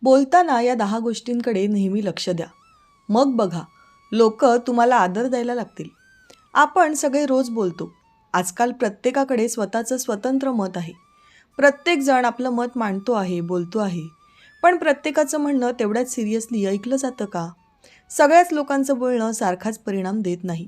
बोलताना या 10 गोष्टींकडे नेहमी लक्ष द्या. मग बघा, लोक तुम्हाला आदर द्यायला लागतील. आपण सगळे रोज बोलतो. आजकाल प्रत्येकाकडे स्वतःचं स्वतंत्र मत आहे. प्रत्येक जण आपलं मत मांडतो आहे, बोलतो आहे. पण प्रत्येकाचं म्हणणं तेवढ्याच सिरियसली ऐकलं जातं का? सगळ्याच लोकांचं बोलणं सारखाच परिणाम देत नाही.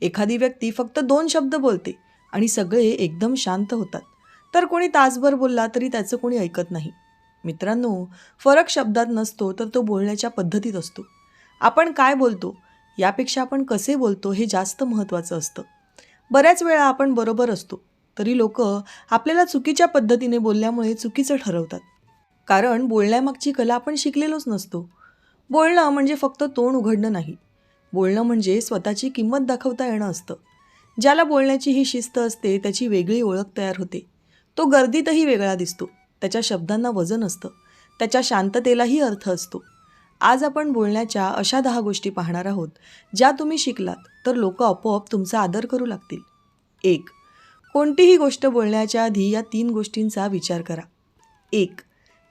एखादी व्यक्ती फक्त 2 शब्द बोलते आणि सगळे एकदम शांत होतात. तर कोणी तासभर बोलला तरी त्याचं कोणी ऐकत नाही. मित्रांनो, फरक शब्दात नसतो तर तो बोलण्याच्या पद्धतीत असतो. आपण काय बोलतो यापेक्षा आपण कसे बोलतो हे जास्त महत्त्वाचं असतं. बऱ्याच वेळा आपण बरोबर असतो तरी लोक आपल्याला चुकीच्या पद्धतीने बोलल्यामुळे चुकीचं ठरवतात. कारण बोलण्यामागची कला आपण शिकलेलोच नसतो. बोलणं म्हणजे फक्त तोंड उघडणं नाही. बोलणं म्हणजे स्वतःची किंमत दाखवता येणं असतं. ज्याला बोलण्याची ही शिस्त असते त्याची वेगळी ओळख तयार होते. तो गर्दीतही वेगळा दिसतो. त्याच्या शब्दांना वजन असतं. त्याच्या शांततेलाही अर्थ असतो. आज आपण बोलण्याच्या अशा 10 गोष्टी पाहणार आहोत, ज्या तुम्ही शिकलात तर लोक आपोआप तुमचा आदर करू लागतील. 1. कोणतीही गोष्ट बोलण्याच्या आधी या 3 गोष्टींचा विचार करा. 1.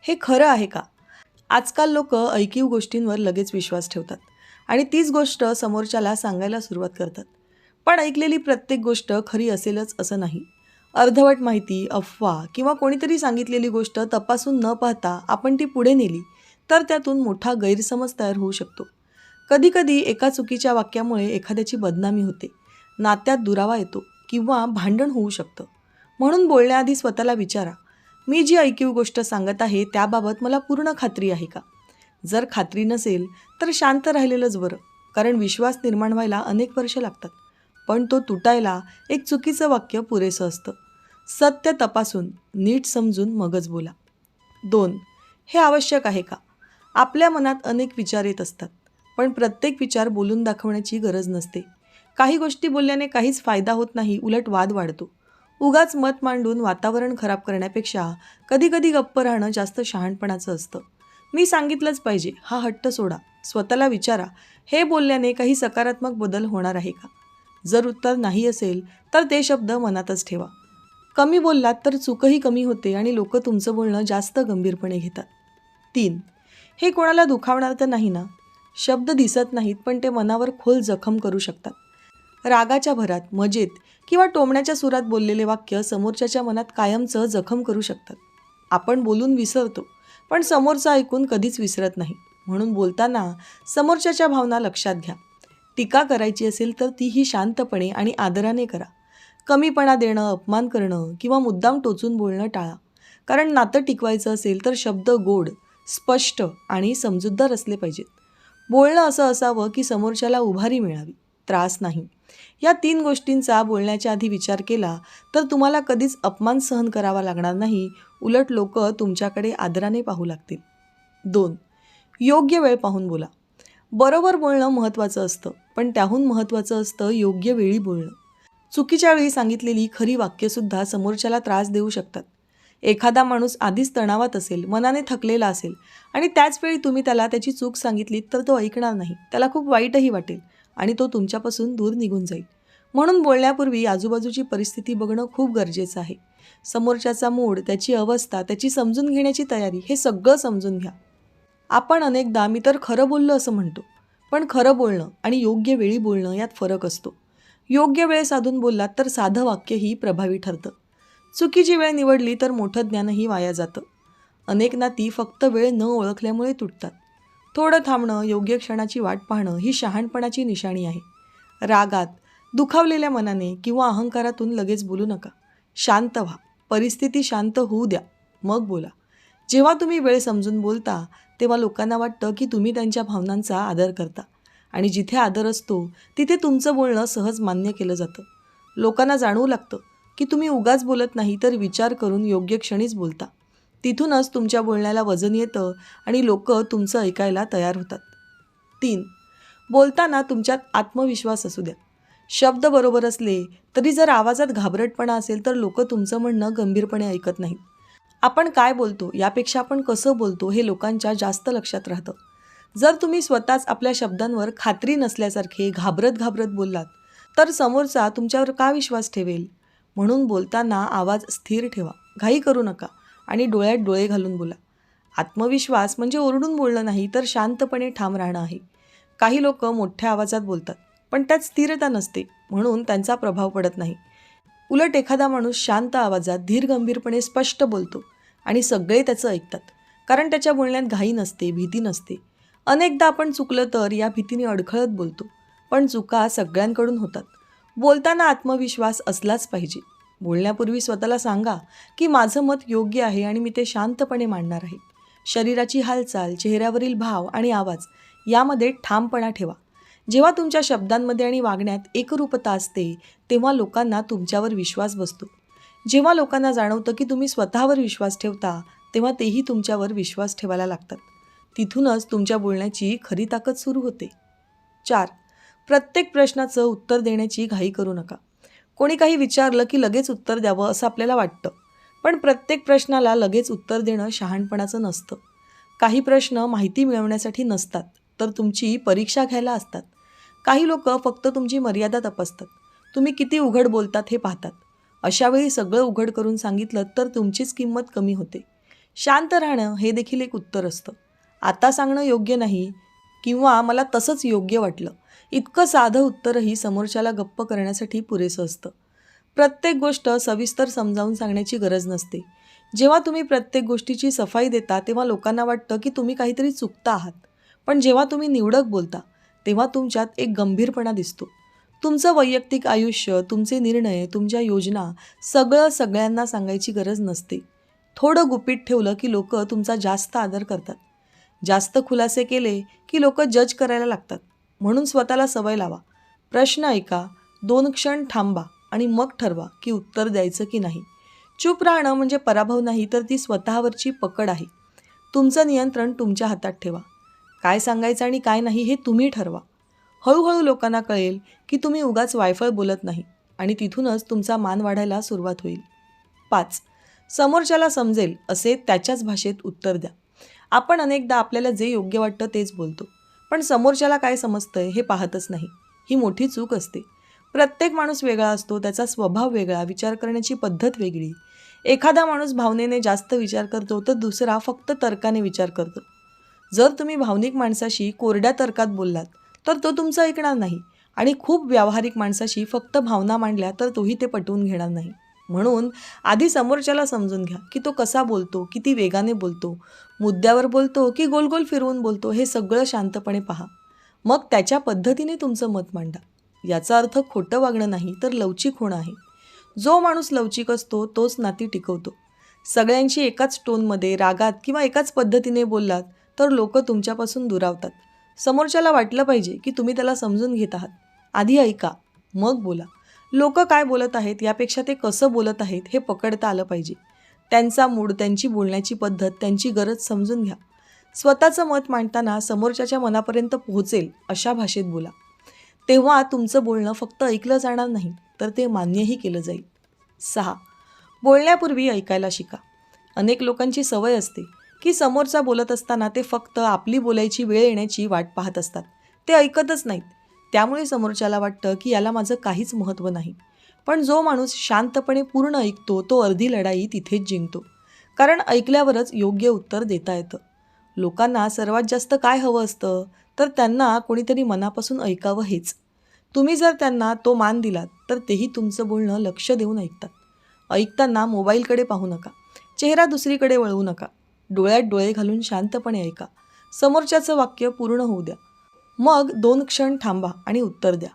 हे खरं आहे का? आजकाल लोक ऐकीव गोष्टींवर लगेच विश्वास ठेवतात आणि तीच गोष्ट समोरच्याला सांगायला सुरुवात करतात. पण ऐकलेली प्रत्येक गोष्ट खरी असेलच असं नाही. अर्धवट माहिती, अफवा किंवा कोणीतरी सांगितलेली गोष्ट तपासून न पाहता आपण ती पुढे नेली तर त्यातून मोठा गैरसमज तयार होऊ शकतो. कधीकधी एका चुकीच्या वाक्यामुळे एखाद्याची बदनामी होते, नात्यात दुरावा येतो किंवा भांडण होऊ शकतं. म्हणून बोलण्याआधी स्वतःला विचारा, मी जी ऐकीव गोष्ट सांगत आहे त्याबाबत मला पूर्ण खात्री आहे का? जर खात्री नसेल तर शांत राहिलेलंच बरं. कारण विश्वास निर्माण व्हायला अनेक वर्ष लागतात, पण तो तुटायला एक चुकीचं वाक्य पुरेसं असतं. सत्य तपासून, नीट समजून मगच बोला. 2. हे आवश्यक आहे का? आपल्या मनात अनेक विचार येत असतात, पण प्रत्येक विचार बोलून दाखवण्याची गरज नसते. काही गोष्टी बोलल्याने काहीच फायदा होत नाही, उलट वाद वाढतो. उगाच मत मांडून वातावरण खराब करण्यापेक्षा कधीकधी गप्प राहणं जास्त शहाणपणाचं असतं. मी सांगितलंच पाहिजे हा हट्ट सोडा. स्वतःला विचारा, हे बोलल्याने काही सकारात्मक बदल होणार आहे का? जर उत्तर नाही असेल तर ते शब्द मनातच ठेवा. कमी बोललात तर चूकही कमी होते आणि लोक तुमचं बोलणं जास्त गंभीरपणे घेतात. 3. हे कोणाला दुखावणार तर नाही ना? शब्द दिसत नाहीत पण ते मनावर खोल जखम करू शकतात. रागाच्या भरात, मजेत किंवा टोमण्याच्या सुरात बोललेले वाक्य समोरच्याच्या मनात कायमचं जखम करू शकतात. आपण बोलून विसरतो, पण समोरचा ऐकून कधीच विसरत नाही. म्हणून बोलताना समोरच्याच्या भावना लक्षात घ्या. टीका करायची असेल तर तीही शांतपणे आणि आदराने करा. कमीपणा देणं, अपमान करणं किंवा मुद्दाम टोचून बोलणं टाळा. कारण नातं टिकवायचं असेल तर शब्द गोड, स्पष्ट आणि समजूतदार असले पाहिजेत. बोलणं असं असावं की समोरच्याला उभारी मिळावी, त्रास नाही. या 3 गोष्टींचा बोलण्याच्या आधी विचार केला तर तुम्हाला कधीच अपमान सहन करावा लागणार नाही. उलट लोक तुमच्याकडे आदराने पाहू लागतील. 2. योग्य वेळ पाहून बोला. बरोबर बोलणं महत्त्वाचं असतं, पण त्याहून महत्त्वाचं असतं योग्य वेळी बोलणं. चुकीच्या वेळी सांगितलेली खरी वाक्यसुद्धा समोरच्याला त्रास देऊ शकतात. एखादा माणूस आधीच तणावात असेल, मनाने थकलेला असेल आणि त्याच वेळी तुम्ही त्याला त्याची चूक सांगितलीत तर तो ऐकणार नाही. त्याला खूप वाईटही वाटेल आणि तो तुमच्यापासून दूर निघून जाईल. म्हणून बोलण्यापूर्वी आजूबाजूची परिस्थिती बघणं खूप गरजेचं आहे. समोरच्याचा मूड, त्याची अवस्था, त्याची समजून घेण्याची तयारी हे सगळं समजून घ्या. आपण अनेकदा मी तर खरं बोललो असं म्हणतो, पण खरं बोलणं आणि योग्य वेळी बोलणं यात फरक असतो. योग्य वेळ साधून बोललात तर साधं वाक्यही प्रभावी ठरतं. चुकीची वेळ निवडली तर मोठं ज्ञानही वाया जातं. अनेक नाती फक्त वेळ न ओळखल्यामुळे तुटतात. थोडं थांबणं, योग्य क्षणाची वाट पाहणं ही शहाणपणाची निशाणी आहे. रागात, दुखावलेल्या मनाने किंवा अहंकारातून लगेच बोलू नका. शांत व्हा, परिस्थिती शांत होऊ द्या, मग बोला. जेव्हा तुम्ही वेळ समजून बोलता तेव्हा लोकांना वाटतं की तुम्ही त्यांच्या भावनांचा आदर करता आणि जिथे आदर असतो तिथे तुमचं बोलणं सहज मान्य केलं जातं. लोकांना जाणवू लागतं की तुम्ही उगाच बोलत नाही तर विचार करून योग्य क्षणीच बोलता. तिथूनच तुमच्या बोलण्याला वजन येतं आणि लोक तुमचं ऐकायला तयार होतात. 3. बोलताना तुमच्यात आत्मविश्वास असू द्या. शब्द बरोबर असले तरी जर आवाजात घाबरटपणा असेल तर लोक तुमचं म्हणणं गंभीरपणे ऐकत नाहीत. आपण काय बोलतो यापेक्षा आपण कसं बोलतो हे लोकांच्या जास्त लक्षात राहतं. जर तुम्ही स्वतःच आपल्या शब्दांवर खात्री नसल्यासारखे घाबरत घाबरत बोललात तर समोरचा तुमच्यावर का विश्वास ठेवेल? म्हणून बोलताना आवाज स्थिर ठेवा, घाई करू नका आणि डोळ्यात डोळे घालून बोला. आत्मविश्वास म्हणजे ओरडून बोलणं नाही, तर शांतपणे ठाम राहणं आहे. काही लोक मोठ्या आवाजात बोलतात, पण त्यात स्थिरता नसते, म्हणून त्यांचा प्रभाव पडत नाही. उलट एखादा माणूस शांत आवाजात धीर गंभीरपणे स्पष्ट बोलतो आणि सगळे त्याचं ऐकतात, कारण त्याच्या बोलण्यात घाई नसते, भीती नसते. अनेकदा आपण चुकलं तर या भीतीने अडखळत बोलतो, पण चुका सगळ्यांकडून होतात. बोलताना आत्मविश्वास असलाच पाहिजे. बोलण्यापूर्वी स्वतःला सांगा की माझं मत योग्य आहे आणि मी ते शांतपणे मांडणार आहे. शरीराची हालचाल, चेहऱ्यावरील भाव आणि आवाज यामध्ये ठामपणा ठेवा. जेव्हा तुमच्या शब्दांमध्ये आणि वागण्यात एकरूपता असते, तेव्हा लोकांना तुमच्यावर विश्वास बसतो. जेव्हा लोकांना जाणवतं की तुम्ही स्वतःवर विश्वास ठेवता, तेव्हा तेही तुमच्यावर विश्वास ठेवायला लागतात. तिथूनच तुमच्या बोलण्याची खरी ताकद सुरू होते. 4. प्रत्येक प्रश्नाचं उत्तर देण्याची घाई करू नका. कोणी काही विचारलं की लगेच उत्तर द्यावं असं आपल्याला वाटतं, पण प्रत्येक प्रश्नाला लगेच उत्तर देणं शहाणपणाचं नसतं. काही प्रश्न माहिती मिळवण्यासाठी नसतात, तर तुमची परीक्षा घ्यायला असतात. काही लोक फक्त तुमची मर्यादा तपासतात, तुम्ही किती उघड बोलतात हे पाहतात. अशावेळी सगळं उघड करून सांगितलं तर तुमचीच किंमत कमी होते. शांत राहणं हे देखील एक उत्तर असतं. आता सांगणं योग्य नाही किंवा मला तसंच योग्य वाटलं, इतकं साधं उत्तरही समोरच्याला गप्प करण्यासाठी पुरेसं असतं. प्रत्येक गोष्ट सविस्तर समजावून सांगण्याची गरज नसते. जेव्हा तुम्ही प्रत्येक गोष्टीची सफाई देता, तेव्हा लोकांना वाटतं की तुम्ही काहीतरी चुकता आहात. पण जेव्हा तुम्ही निवडक बोलता, तेव्हा तुमच्यात एक गंभीरपणा दिसतो. तुमचं वैयक्तिक आयुष्य, तुमचे निर्णय, तुमच्या योजना सगळं सगळ्यांना सांगायची गरज नसते. थोडं गुपित ठेवलं की लोक तुमचा जास्त आदर करतात. जास्त खुलासे केले की लोक जज करायला लागतात. म्हणून स्वतःला सवय लावा. प्रश्न ऐका, 2 क्षण थांबा आणि मग ठरवा की उत्तर द्यायचं की नाही. चूप राहणं म्हणजे पराभव नाही, तर ती स्वतःवरची पकड आहे. तुमचं नियंत्रण तुमच्या हातात ठेवा. काय सांगायचं आणि काय नाही हे तुम्ही ठरवा. हळूहळू लोकांना कळेल की तुम्ही उगाच वायफळ बोलत नाही आणि तिथूनच तुमचा मान वाढायला सुरुवात होईल. 5. समोरच्याला समजेल असे त्याच्याच भाषेत उत्तर द्या. आपण अनेकदा आपल्याला जे योग्य वाटतं तेच बोलतो, पण समोरच्याला काय समजतंय हे पाहतच नाही. ही मोठी चूक असते. प्रत्येक माणूस वेगळा असतो, त्याचा स्वभाव वेगळा, विचार करण्याची पद्धत वेगळी. एखादा माणूस भावनेने जास्त विचार करतो, तर दुसरा फक्त तर्काने विचार करतो. जर तुम्ही भावनिक माणसाशी कोरड्या तर्कात बोललात, तर तो तुमचं ऐकणार नाही, आणि खूप व्यावहारिक माणसाशी फक्त भावना मांडल्या तर तोही ते पटवून घेणार नाही. म्हणून आधी समोरच्याला समजून घ्या की तो कसा बोलतो, किती वेगाने बोलतो, मुद्द्यावर बोलतो की गोल गोल फिरवून बोलतो, हे सगळं शांतपणे पहा. मग त्याच्या पद्धतीने तुमचं मत मांडा. याचा अर्थ खोटं वागणं नाही, तर लवचिक होणं आहे. जो माणूस लवचिक असतो तोच नाती टिकवतो. सगळ्यांशी एकाच टोनमध्ये, रागात किंवा एकाच पद्धतीने बोललात तर लोक तुमच्यापासून दुरावतात. समोरच्याला वाटलं पाहिजे की तुम्ही त्याला समजून घेत आहात. आधी ऐका, मग बोला. लोक काय बोलत आहेत यापेक्षा ते कसं बोलत आहेत हे पकडता आलं पाहिजे. त्यांचा मूड, त्यांची बोलण्याची पद्धत, त्यांची गरज समजून घ्या. स्वतःचं मत मांडताना समोरच्याच्या मनापर्यंत पोहोचेल अशा भाषेत बोला. तेव्हा तुमचं बोलणं फक्त ऐकलं जाणार नाही, तर ते मान्यही केलं जाईल. 6. बोलण्यापूर्वी ऐकायला शिका. अनेक लोकांची सवय असते की समोरचा बोलत असताना ते फक्त आपली बोलायची वेळ येण्याची वाट पाहत असतात. ते ऐकतच नाहीत. त्यामुळे समोरच्याला वाटतं की याला माझं काहीच महत्त्व नाही. पण जो माणूस शांतपणे पूर्ण ऐकतो, तो अर्धी लढाई तिथेच जिंकतो. कारण ऐकल्यावरच योग्य उत्तर देता येतं. लोकांना सर्वात जास्त काय हवं असतं, तर त्यांना कोणीतरी मनापासून ऐकावं हेच. तुम्ही जर त्यांना तो मान दिलात, तर तेही तुमचं बोलणं लक्ष देऊन ऐकतात. ऐकताना मोबाईलकडे पाहू नका, चेहरा दुसरीकडे वळवू नका. डोळ्यात डोळे घालून शांतपणे ऐका. समोरच्याचं वाक्य पूर्ण होऊ द्या. मग 2 क्षण थांबा आणि उत्तर द्या.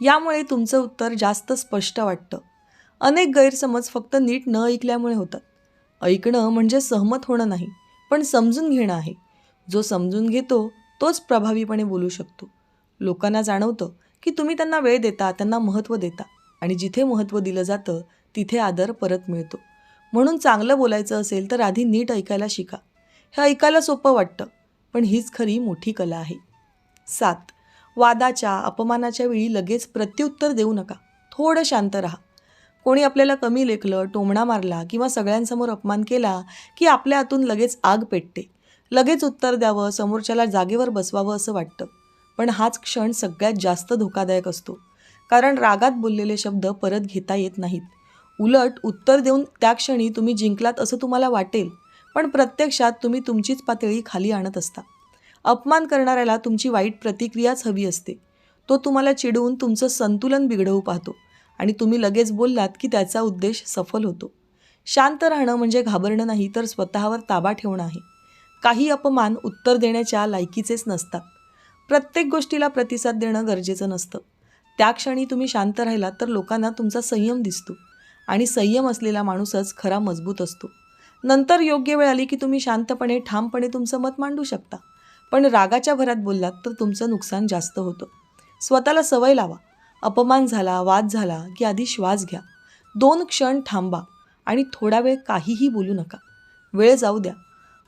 यामुळे तुमचं उत्तर जास्त स्पष्ट वाटतं. अनेक गैरसमज फक्त नीट न ऐकल्यामुळे होतात. ऐकणं म्हणजे सहमत होणं नाही, पण समजून घेणं आहे. जो समजून घेतो तोच प्रभावीपणे बोलू शकतो. लोकांना जाणवतं की तुम्ही त्यांना वेळ देता, त्यांना महत्त्व देता, आणि जिथे महत्त्व दिलं जातं तिथे आदर परत मिळतो. म्हणून चांगलं बोलायचं असेल तर आधी नीट ऐकायला शिका. हे ऐकायला सोपं वाटतं, पण हीच खरी मोठी कला आहे. 7. वादाच्या, अपमानाच्या वेळी लगेच प्रत्युत्तर देऊ नका. थोडं शांत राहा. कोणी आपल्याला कमी लेखलं, टोमणा मारला किंवा सगळ्यांसमोर अपमान केला की आपल्या हातून लगेच आग पेटते. लगेच उत्तर द्यावं, समोरच्याला जागेवर बसवावं असं वाटतं. पण हाच क्षण सगळ्यात जास्त धोकादायक असतो. कारण रागात बोललेले शब्द परत घेता येत नाहीत. उलट उत्तर देऊन त्या क्षणी तुम्ही जिंकलात असं तुम्हाला वाटेल, पण प्रत्यक्षात तुम्ही तुमचीच पातळी खाली आणत असता. अपमान करणाऱ्याला तुमची वाईट प्रतिक्रियाच हवी असते. तो तुम्हाला चिडवून तुमचं संतुलन बिघडवू पाहतो आणि तुम्ही लगेच बोललात की त्याचा उद्देश सफल होतो. शांत राहणं म्हणजे घाबरणं नाही, तर स्वतःवर ताबा ठेवणं आहे. काही अपमान उत्तर देण्याच्या लायकीचेच नसतात. प्रत्येक गोष्टीला प्रतिसाद देणं गरजेचं नसतं. त्या क्षणी तुम्ही शांत राहिलात तर लोकांना तुमचा संयम दिसतो आणि संयम असलेला माणूसच खरा मजबूत असतो. नंतर योग्य वेळ आली की तुम्ही शांतपणे ठामपणे तुमचं मत मांडू शकता. पण रागाच्या भरात बोललात तर तुमचं नुकसान जास्त होतं. स्वतःला सवय लावा. अपमान झाला, वाद झाला की आधी श्वास घ्या. 2 क्षण थांबा आणि थोडा वेळ काहीही बोलू नका. वेळ जाऊ द्या.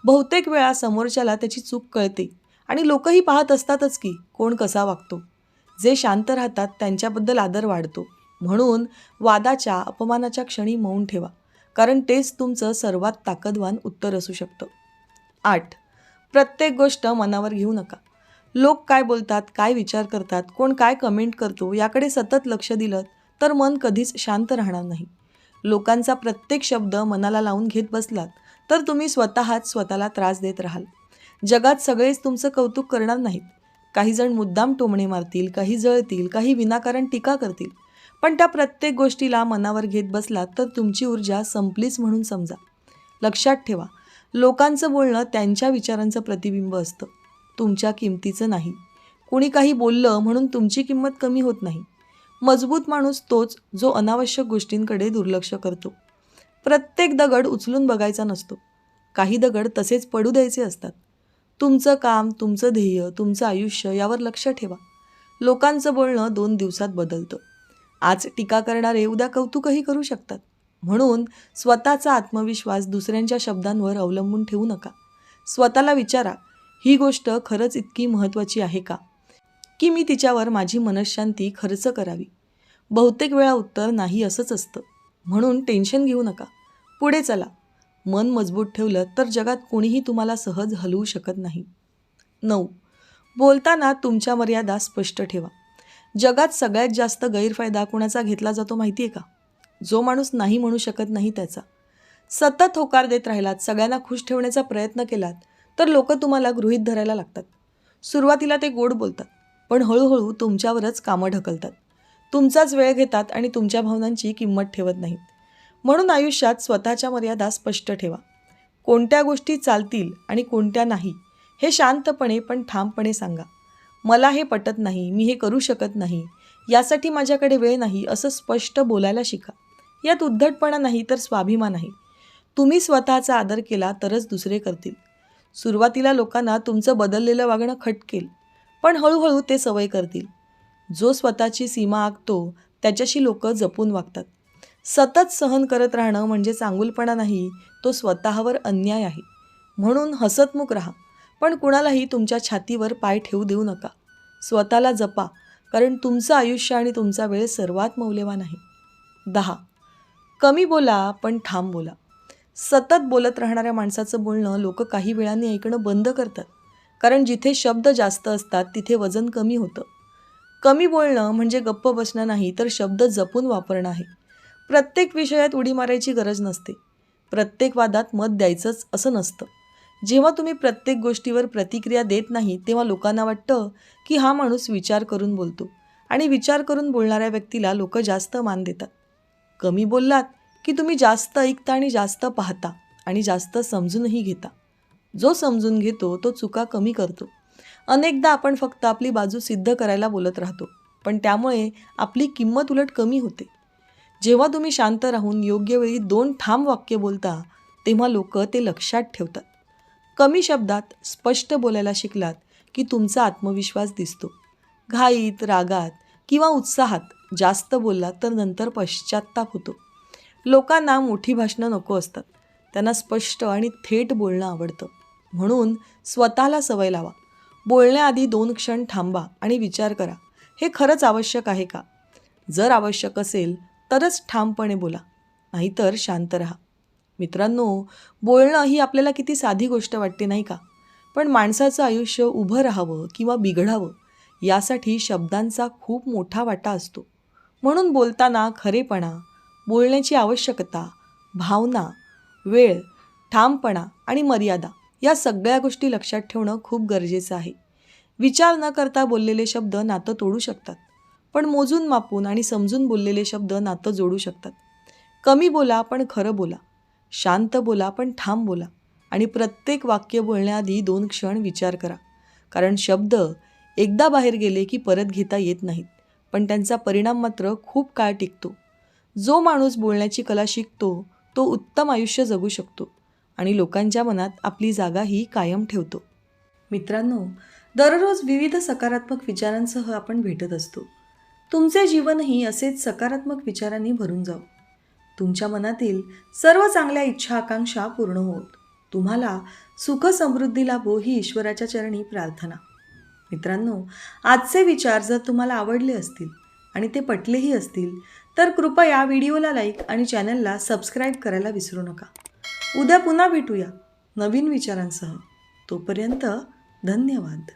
बहुतेक वेळा समोरच्याला त्याची चूक कळते आणि लोकही पाहत असतातच की कोण कसा वागतो. जे शांत राहतात त्यांच्याबद्दल आदर वाढतो. म्हणून वादाच्या, अपमानाच्या क्षणी मौन ठेवा, कारण तेच तुमचं सर्वात ताकदवान उत्तर असू शकतं. 8. प्रत्येक गोष्ट मनावर घेऊ नका. लोक काय बोलतात, काय विचार करतात, कोण काय कमेंट करतो याकडे सतत लक्ष दिलं तर मन कधीच शांत राहणार नाही. लोकांचा प्रत्येक शब्द मनाला लावून घेत बसलात तर तुम्ही स्वतःच स्वतःला त्रास देत राहाल. जगात सगळेच तुमचं कौतुक करणार नाहीत. काही जण मुद्दाम टोमणे मारतील, काही जळतील, काही विनाकारण टीका करतील. पण त्या प्रत्येक गोष्टीला मनावर घेत बसलात तर तुमची ऊर्जा संपलीच म्हणून समजा. लक्षात ठेवा, लोकांचं बोलणं त्यांच्या विचारांचं प्रतिबिंब असतं, तुमच्या किमतीचं नाही. कुणी काही बोललं म्हणून तुमची किंमत कमी होत नाही. मजबूत माणूस तोच जो अनावश्यक गोष्टींकडे दुर्लक्ष करतो. प्रत्येक दगड उचलून बघायचा नसतो. काही दगड तसेच पडू द्यायचे असतात. तुमचं काम, तुमचं ध्येय, तुमचं आयुष्य यावर लक्ष ठेवा. लोकांचं बोलणं 2 दिवसात बदलतं. आज टीका करणारे उद्या कौतुकही करू शकतात. म्हणून स्वतःचा आत्मविश्वास दुसऱ्यांच्या शब्दांवर अवलंबून ठेवू नका. स्वतःला विचारा, ही गोष्ट खरंच इतकी महत्त्वाची आहे का, की मी तिच्यावर माझी मनःशांती खर्च करावी? बहुतेक वेळा उत्तर नाही असंच असतं. म्हणून टेन्शन घेऊ नका. पुढे चला. मन मजबूत ठेवलं तर जगात कोणीही तुम्हाला सहज हलवू शकत नाही. 9. बोलताना तुमच्या मर्यादा स्पष्ट ठेवा. जगात सगळ्यात जास्त गैरफायदा कुणाचा घेतला जातो माहिती आहे का? जो माणूस नाही म्हणू शकत नाही त्याचा. सतत होकार देत राहिलात, सगळ्यांना खुश ठेवण्याचा प्रयत्न केलात तर लोक तुम्हाला गृहीत धरायला लागतात. सुरुवातीला ते गोड बोलतात, पण हळूहळू तुमच्यावरच कामं ढकलतात. तुमचाच वेळ घेतात आणि तुमच्या भावनांची किंमत ठेवत नाहीत. म्हणून आयुष्यात स्वतःच्या मर्यादा स्पष्ट ठेवा. कोणत्या गोष्टी चालतील आणि कोणत्या नाही हे शांतपणे पण ठामपणे सांगा. मला हे पटत नाही, मी हे करू शकत नाही, यासाठी माझ्याकडे वेळ नाही, असं स्पष्ट बोलायला शिका. यात उद्धटपणा नाही तर स्वाभिमान आहे. तुम्ही स्वतःचा आदर केला तरच दुसरे करतील. सुरुवातीला लोकांना तुमचं बदललेलं वागणं खटकेल, पण हळूहळू ते सवय करतील. जो स्वतःची सीमा आखतो त्याच्याशी लोक जपून वागतात. सतत सहन करत राहणं म्हणजे चांगुलपणा नाही, तो स्वतःवर अन्याय आहे. म्हणून हसतमुख राहा, पण कुणालाही तुमच्या छातीवर पाय ठेवू देऊ नका. स्वतःला जपा, कारण तुमचं आयुष्य आणि तुमचा वेळ सर्वात मौल्यवान आहे. 10. कमी बोला पण ठाम बोला. सतत बोलत राहणाऱ्या माणसाचं बोलणं लोक काही वेळाने ऐकणं बंद करतात, कारण जिथे शब्द जास्त असतात तिथे वजन कमी होतं. कमी बोलणं म्हणजे गप्प बसणं नाही, तर शब्द जपून वापरणं आहे. प्रत्येक विषयात उडी मारायची गरज नसते. प्रत्येक वादात मत द्यायचंच असं नसतं. जेव्हा तुम्ही प्रत्येक गोष्टीवर प्रतिक्रिया देत नाही तेव्हा लोकांना वाटतं की हा माणूस विचार करून बोलतो, आणि विचार करून बोलणाऱ्या व्यक्तीला लोक जास्त मान देतात. कमी बोललात की तुम्ही जास्त ऐकता आणि जास्त पाहता आणि जास्त समजूनही घेता. जो समजून घेतो तो चुका कमी करतो. अनेकदा आपण फक्त आपली बाजू सिद्ध करायला बोलत राहतो, पण त्यामुळे आपली किंमत उलट कमी होते. जेव्हा तुम्ही शांत राहून योग्य वेळी 2 ठाम वाक्य बोलता तेव्हा लोक ते लक्षात ठेवतात. कमी शब्दात स्पष्ट बोलायला शिकलात की तुमचा आत्मविश्वास दिसतो. घाईत, रागात किंवा उत्साहात जास्त बोललात तर नंतर पश्चात्ताप होतो. लोकांना मोठी भाषणं नको असतात, त्यांना स्पष्ट आणि थेट बोलणं आवडतं. म्हणून स्वतःला सवय लावा. बोलण्याआधी 2 क्षण थांबा आणि विचार करा, हे खरंच आवश्यक आहे का? जर आवश्यक असेल तरच ठामपणे बोला, नाहीतर शांत राहा. मित्रांनो, बोलणं ही आपल्याला किती साधी गोष्ट वाटते नाही का? पण माणसाचं आयुष्य उभं राहावं किंवा बिघडावं यासाठी शब्दांचा खूप मोठा वाटा असतो. म्हणून बोलताना खरेपणा, बोलण्याची आवश्यकता, भावना, वेळ, ठामपणा आणि मर्यादा या सगळ्या गोष्टी लक्षात ठेवणं खूप गरजेचं आहे. विचार न करता बोललेले शब्द नातं तोडू शकतात, पण मोजून मापून आणि समजून बोललेले शब्द नातं जोडू शकतात. कमी बोला पण खरं बोला, शांत बोला पण ठाम बोला आणि प्रत्येक वाक्य बोलण्याआधी 2 क्षण विचार करा. कारण शब्द एकदा बाहेर गेले की परत घेता येत नाहीत, पण त्यांचा परिणाम मात्र खूप काळ टिकतो. जो माणूस बोलण्याची कला शिकतो तो उत्तम आयुष्य जगू शकतो आणि लोकांच्या मनात आपली जागाही कायम ठेवतो. मित्रांनो, दररोज विविध सकारात्मक विचारांसह आपण भेटत असतो. तुमचे जीवनही असेच सकारात्मक विचारांनी भरून जावो. तुमच्या मनातील सर्व चांगल्या इच्छा आकांक्षा पूर्ण होत. तुम्हाला सुख समृद्धी लाभो ही ईश्वराच्या चरणी प्रार्थना. मित्रांनो, आजचे विचार जर तुम्हाला आवडले असतील आणि ते पटलेही असतील तर कृपया व्हिडिओला लाईक आणि चॅनलला सबस्क्राईब करायला विसरू नका. उद्या पुन्हा भेटूया नवीन विचारांसह. तोपर्यंत धन्यवाद.